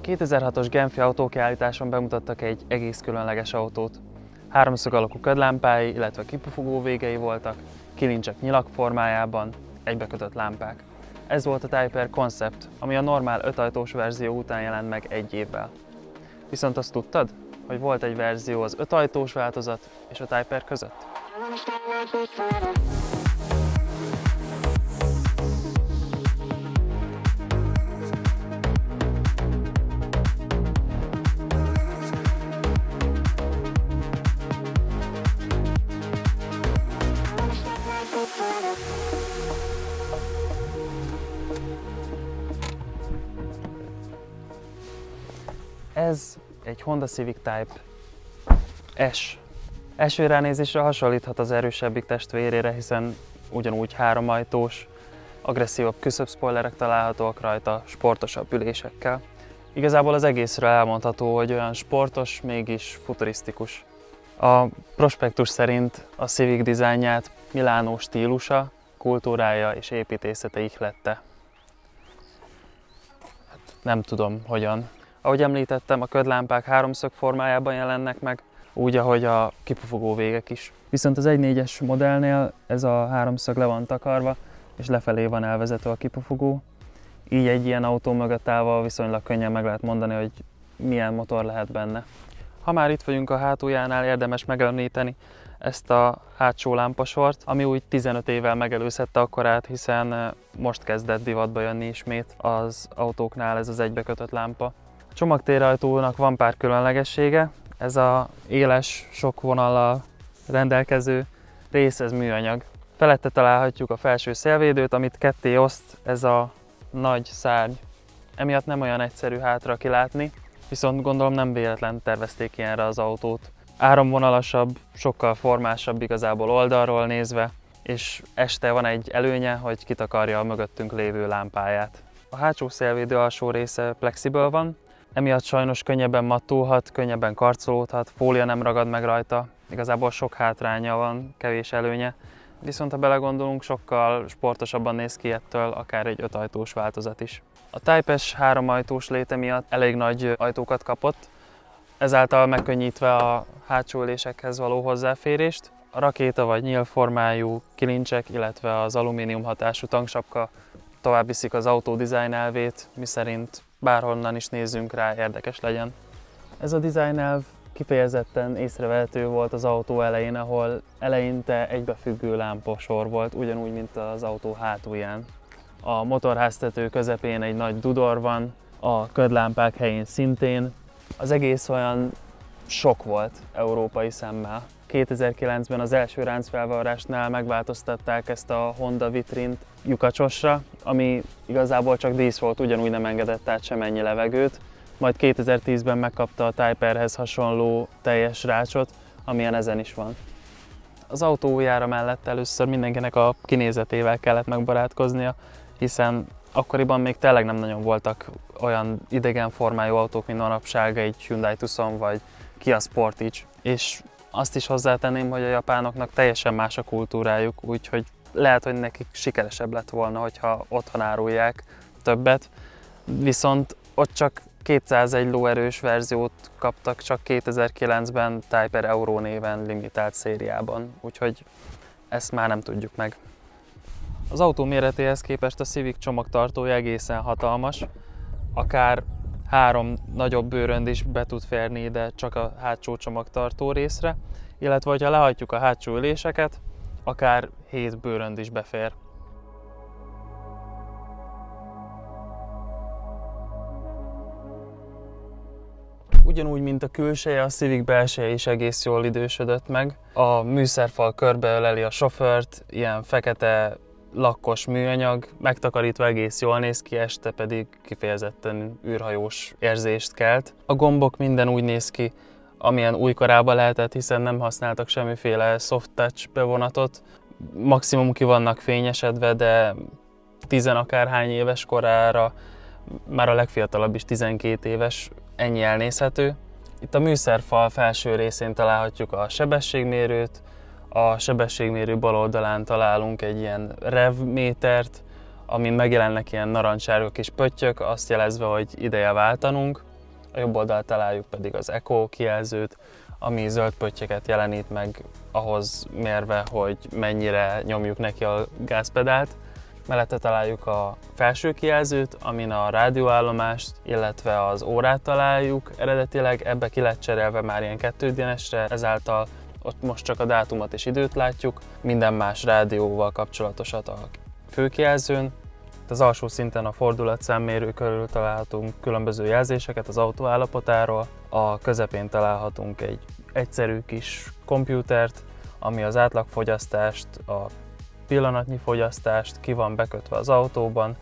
2006-os Genfi autókiállításon bemutattak egy egész különleges autót. Háromszög alakú ködlámpái, illetve kipufogó végei voltak, kilincsek nyilak formájában, egybekötött lámpák. Ez volt a Type R Concept, ami a normál 5 ajtós verzió után jelent meg egy évvel. Viszont azt tudtad, hogy volt egy verzió az 5 ajtós változat és a Type R között? Ez egy Honda Civic Type S. Első ránézésre hasonlíthat az erősebbik testvérére, hiszen ugyanúgy 3 ajtós, agresszívabb küszöbszpoilerek találhatóak rajta, sportosabb ülésekkel. Igazából az egészről elmondható, hogy olyan sportos, mégis futurisztikus. A prospektus szerint a Civic dizájnját Milánó stílusa, kultúrája és építészete ihlette. Nem tudom hogyan. Ahogy említettem, a ködlámpák háromszög formájában jelennek meg, úgy, ahogy a kipufogó végek is. Viszont az 1.4-es modellnél ez a háromszög le van takarva, és lefelé van elvezető a kipufogó. Így egy ilyen autó mögött állva viszonylag könnyen meg lehet mondani, hogy milyen motor lehet benne. Ha már itt vagyunk a hátuljánál, érdemes megemlíteni ezt a hátsó lámpasort, ami úgy 15 évvel megelőzhette akkorát, hiszen most kezdett divatba jönni ismét az autóknál ez az egybekötött lámpa. A csomagtérajtónak van pár különlegessége, ez a éles, sok vonallal rendelkező rész, ez műanyag. Felette találhatjuk a felső szélvédőt, amit ketté oszt ez a nagy szárny. Emiatt nem olyan egyszerű hátra kilátni, viszont gondolom nem véletlen tervezték ilyenre az autót. Áramvonalasabb, sokkal formásabb igazából oldalról nézve, és este van egy előnye, hogy kitakarja a mögöttünk lévő lámpáját. A hátsó szélvédő alsó része flexible van, emiatt sajnos könnyebben mattulhat, könnyebben karcolódhat, fólia nem ragad meg rajta. Igazából sok hátránya van, kevés előnye. Viszont ha belegondolunk, sokkal sportosabban néz ki ettől akár egy 5 ajtós változat is. A Type S 3 ajtós léte miatt elég nagy ajtókat kapott, ezáltal megkönnyítve a hátsó ülésekhez való hozzáférést. A rakéta vagy nyílformájú kilincsek, illetve az alumínium hatású tanksapka tovább viszik az autó design elvét, miszerint bárhonnan is nézzünk rá, érdekes legyen. Ez a design elv kifejezetten észrevehető volt az autó elején, ahol eleinte egybefüggő lámpasor volt, ugyanúgy, mint az autó hátulján. A motorháztető közepén egy nagy dudor van, a ködlámpák helyén szintén. Az egész olyan sok volt európai szemmel. 2009-ben az első ráncfelvarrásnál megváltoztatták ezt a Honda vitrint lyukacsosra, ami igazából csak dísz volt, ugyanúgy nem engedett át semennyi levegőt. Majd 2010-ben megkapta a Type R-hez hasonló teljes rácsot, amilyen ezen is van. Az autó újjára mellett először mindenkinek a kinézetével kellett megbarátkoznia, hiszen akkoriban még tényleg nem nagyon voltak olyan idegen formájú autók, mint manapság egy Hyundai Tucson vagy Kia Sportage. És azt is hozzátenném, hogy a japánoknak teljesen más a kultúrájuk, úgyhogy lehet, hogy nekik sikeresebb lett volna, hogyha otthon árulják többet. Viszont ott csak 201 lóerős verziót kaptak csak 2009-ben Type R Euro néven limitált szériában, úgyhogy ezt már nem tudjuk meg. Az autó méretéhez képest a Civic csomagtartója egészen hatalmas, akár 3 nagyobb bőrönd is be tud férni ide csak a hátsó csomagtartó részre, illetve ha lehajtjuk a hátsó üléseket, akár 7 bőrönd is befér. Ugyanúgy, mint a külseje, a Civic belseje is egész jól idősödött meg. A műszerfal körbeöleli a sofőrt, ilyen fekete lakkos műanyag, megtakarítva egész jól néz ki, este pedig kifejezetten űrhajós érzést kelt. A gombok minden úgy néz ki, amilyen újkorában lehetett, hiszen nem használtak semmiféle soft touch bevonatot. Maximum ki vannak fényesedve, de 10 akárhány éves korára, már a legfiatalabb is 12 éves, ennyi elnézhető. Itt a műszerfal felső részén találhatjuk a sebességmérőt, a sebességmérő bal oldalán találunk egy ilyen rev métert, amin megjelennek ilyen narancssárga kis pöttyök, azt jelezve, hogy ideje váltanunk. a jobb oldalt találjuk pedig az Eco kijelzőt, ami zöld pöttyöket jelenít meg ahhoz mérve, hogy mennyire nyomjuk neki a gázpedált. Mellette találjuk a felső kijelzőt, amin a rádióállomást, illetve az órát találjuk. Eredetileg ebbe ki lett cserélve már ilyen 2DNS-re, ezáltal ott most csak a dátumot és időt látjuk, minden más rádióval kapcsolatosat a főkijelzőn. Az alsó szinten a fordulatszámmérő körül találhatunk különböző jelzéseket az autó állapotáról, a közepén találhatunk egy egyszerű kis kompjútert, ami az átlagfogyasztást, a pillanatnyi fogyasztást ki van bekötve az autóban,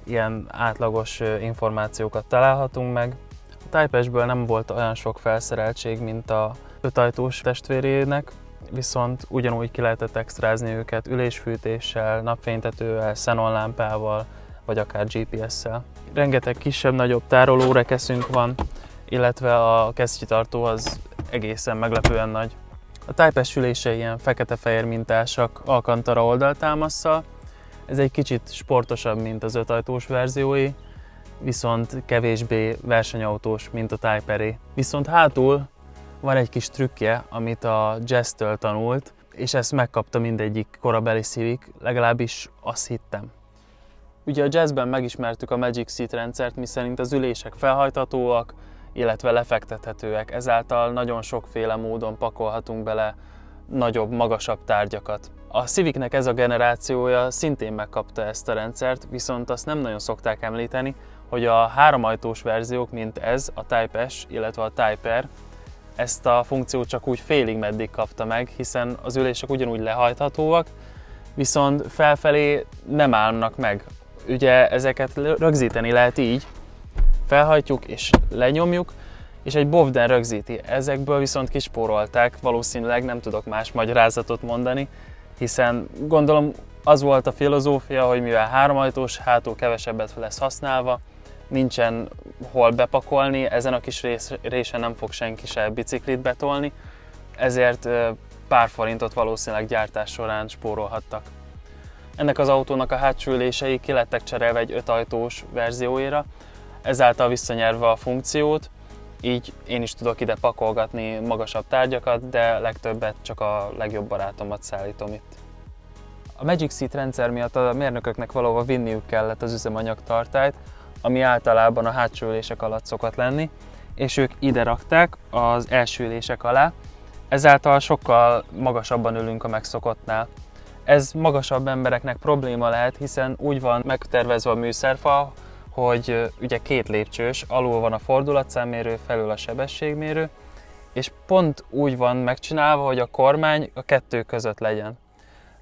ilyen átlagos információkat találhatunk meg. A Type S-ből nem volt olyan sok felszereltség, mint a 5 ajtós testvérének, viszont ugyanúgy ki lehetett extrázni őket ülésfűtéssel, napfénytetővel, xenonlámpával, vagy akár GPS-szel. Rengeteg kisebb-nagyobb tárolórekeszünk van, illetve a kesztyűtartó az egészen meglepően nagy. A Type S ülései ilyen fekete-fehér mintásak Alcantara oldaltámasszal. Ez egy kicsit sportosabb, mint az 5 ajtós verziói, viszont kevésbé versenyautós, mint a Type R. Viszont hátul van egy kis trükkje, amit a Jazz-től tanult, és ezt megkapta mindegyik korabeli Civic, legalábbis azt hittem. Ugye a Jazz-ben megismertük a Magic Seat rendszert, miszerint az ülések felhajthatóak, illetve lefektethetőek, ezáltal nagyon sokféle módon pakolhatunk bele nagyobb, magasabb tárgyakat. A Civicnek ez a generációja szintén megkapta ezt a rendszert, viszont azt nem nagyon szokták említeni, hogy a 3 ajtós verziók, mint ez, a Type S, illetve a Type R, ezt a funkciót csak úgy félig meddig kapta meg, hiszen az ülések ugyanúgy lehajthatóak, viszont felfelé nem állnak meg. Ugye ezeket rögzíteni lehet így, felhajtjuk és lenyomjuk, és egy bovden rögzíti. Ezekből viszont kispórolták, valószínűleg nem tudok más magyarázatot mondani, hiszen gondolom az volt a filozófia, hogy mivel 3 ajtós, hátul kevesebbet lesz használva, nincsen hol bepakolni, ezen a kis résen nem fog senki se biciklit betolni, ezért pár forintot valószínűleg gyártás során spórolhattak. Ennek az autónak a hátsó ülései ki lettek cserélve egy 5 ajtós verzióira, ezáltal visszanyerve a funkciót, így én is tudok ide pakolgatni magasabb tárgyakat, de legtöbbet csak a legjobb barátomat szállítom itt. A Magic Seat rendszer miatt a mérnököknek valahova vinniük kellett az üzemanyagtartályt, ami általában a hátsó ülések alatt szokott lenni, és ők ide rakták az első ülések alá, ezáltal sokkal magasabban ülünk a megszokottnál. Ez magasabb embereknek probléma lehet, hiszen úgy van megtervezve a műszerfal, hogy ugye 2 lépcsős, alul van a fordulatszámmérő, felül a sebességmérő, és pont úgy van megcsinálva, hogy a kormány a 2 között legyen.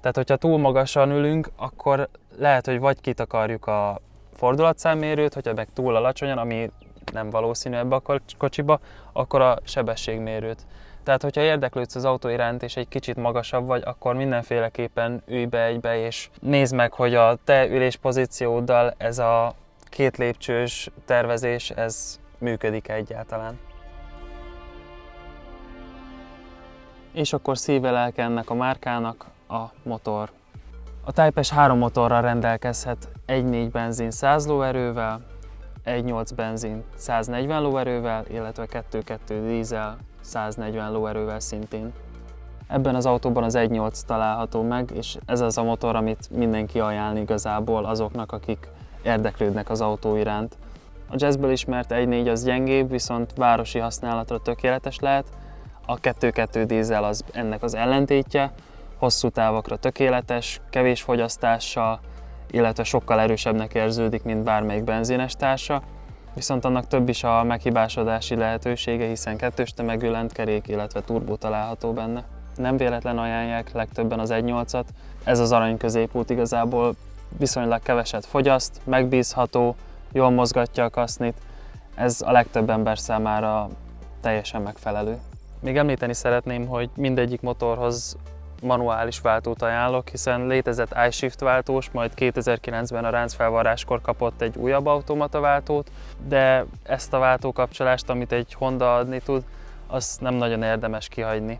Tehát, hogyha túl magasan ülünk, akkor lehet, hogy vagy kitakarjuk a fordulatszámmérőt, hogyha meg túl alacsonyan, ami nem valószínű ebbe a kocsiba, akkor a sebességmérőt. Tehát, hogyha érdeklődsz az autó iránt és egy kicsit magasabb vagy, akkor mindenféleképpen ülj be egybe, és nézd meg, hogy a te üléspozícióddal ez a 2 lépcsős tervezés, ez működik egyáltalán. És akkor szíve-lelke ennek a márkának a motor. A Type S 3 motorral rendelkezhet, 1.4 benzin 100 lóerővel, 1.8 benzin 140 lóerővel, illetve 2.2 dízel 140 lóerővel szintén. Ebben az autóban az 1.8 található meg, és ez az a motor, amit mindenki ajánl igazából azoknak, akik érdeklődnek az autó iránt. A Jazzből ismert 1.4 az gyengébb, viszont városi használatra tökéletes lehet. A 2.2 dízel az ennek az ellentétje, hosszú távokra tökéletes, kevés fogyasztással, illetve sokkal erősebbnek érződik, mint bármelyik benzines társa. Viszont annak több is a meghibásodási lehetősége, hiszen 2-s tömegű lentkerék, illetve turbó található benne. Nem véletlen ajánlják legtöbben az 1.8-at, ez az arany középút igazából, viszonylag keveset fogyaszt, megbízható, jól mozgatja a kasznit, ez a legtöbb ember számára teljesen megfelelő. Még említeni szeretném, hogy mindegyik motorhoz manuális váltót ajánlok, hiszen létezett iShift váltós, majd 2009-ben a ráncfelvarráskor kapott egy újabb automata váltót, de ezt a váltókapcsolást, amit egy Honda adni tud, azt nem nagyon érdemes kihagyni.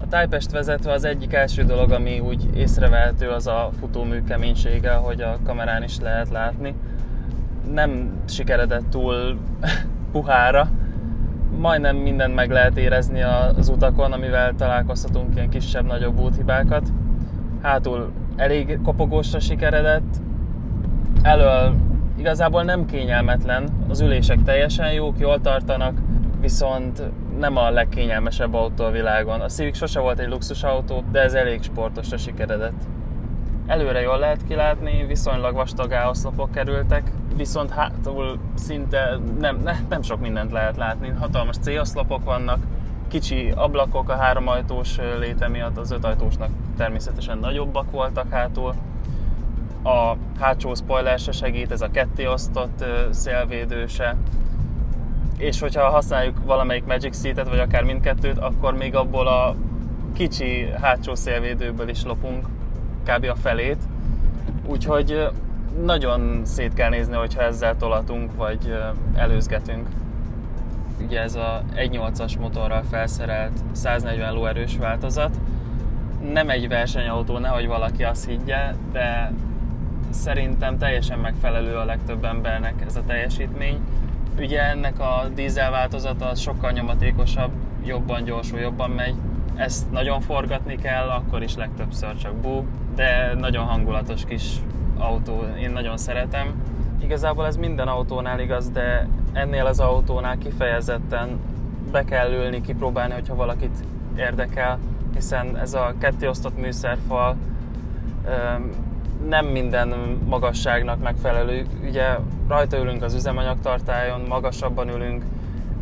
A Type S-t vezetve az egyik első dolog, ami úgy észrevehető, az a futómű keménysége, ahogy a kamerán is lehet látni. nem sikeredett túl puhára. Majdnem mindent meg lehet érezni az utakon, amivel találkoztatunk ilyen kisebb-nagyobb úthibákat. Hátul elég kopogósra sikeredett, elől igazából nem kényelmetlen, az ülések teljesen jók, jól tartanak, viszont nem a legkényelmesebb autó a világon. A Civic sose volt egy luxusautó, de ez elég sportosra sikeredett. Előre jól lehet kilátni, viszonylag vastag A-oszlopok kerültek, viszont hátul szinte nem sok mindent lehet látni. Hatalmas C-oszlopok vannak, kicsi ablakok a 3 ajtós léte miatt, az 5 ajtósnak természetesen nagyobbak voltak hátul. A hátsó spoiler se segít, ez a kettéosztott szélvédőse. És hogyha használjuk valamelyik Magic Seat-et, vagy akár mindkettőt, akkor még abból a kicsi hátsó szélvédőből is lopunk kb. A felét. Úgyhogy nagyon szét kell nézni, hogyha ezzel tolatunk, vagy előzgetünk. Ugye ez a 1.8-as motorral felszerelt 140 lóerős változat. Nem egy versenyautó, nehogy valaki azt higgye, de szerintem teljesen megfelelő a legtöbb embernek ez a teljesítmény. Ugye ennek a dízel változata az sokkal nyomatékosabb, jobban gyorsul, jobban megy. Ezt nagyon forgatni kell, akkor is legtöbbször csak búg, de nagyon hangulatos kis autó, én nagyon szeretem. Igazából ez minden autónál igaz, de ennél az autónál kifejezetten be kell ülni, kipróbálni, hogyha valakit érdekel, hiszen ez a kettéosztott műszerfal nem minden magasságnak megfelelő. Ugye rajta ülünk az üzemanyagtartályon, magasabban ülünk.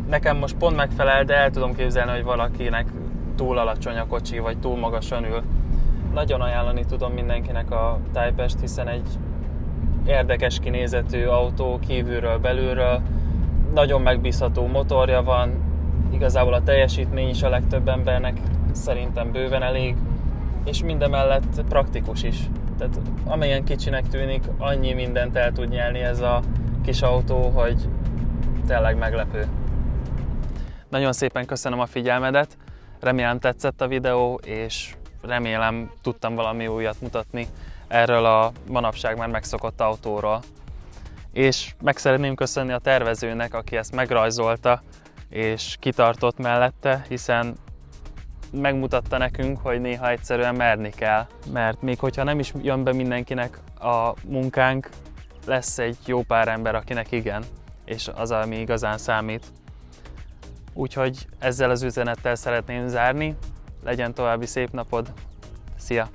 Nekem most pont megfelel, de el tudom képzelni, hogy valakinek túl alacsony a kocsi, vagy túl magasan ül. Nagyon ajánlani tudom mindenkinek a Type-est, hiszen egy érdekes kinézetű autó kívülről, belülről. Nagyon megbízható motorja van, igazából a teljesítmény is a legtöbb embernek szerintem bőven elég, és mindemellett praktikus is. Tehát amelyen kicsinek tűnik, annyi mindent el tud nyelni ez a kis autó, hogy tényleg meglepő. Nagyon szépen köszönöm a figyelmedet, remélem tetszett a videó, és remélem tudtam valami újat mutatni erről a manapság már megszokott autóról. És meg szeretném köszönni a tervezőnek, aki ezt megrajzolta és kitartott mellette, hiszen megmutatta nekünk, hogy néha egyszerűen merni kell, mert még hogyha nem is jön be mindenkinek a munkánk, lesz egy jó pár ember, akinek igen, és az, ami igazán számít. Úgyhogy ezzel az üzenettel szeretném zárni, legyen további szép napod, szia!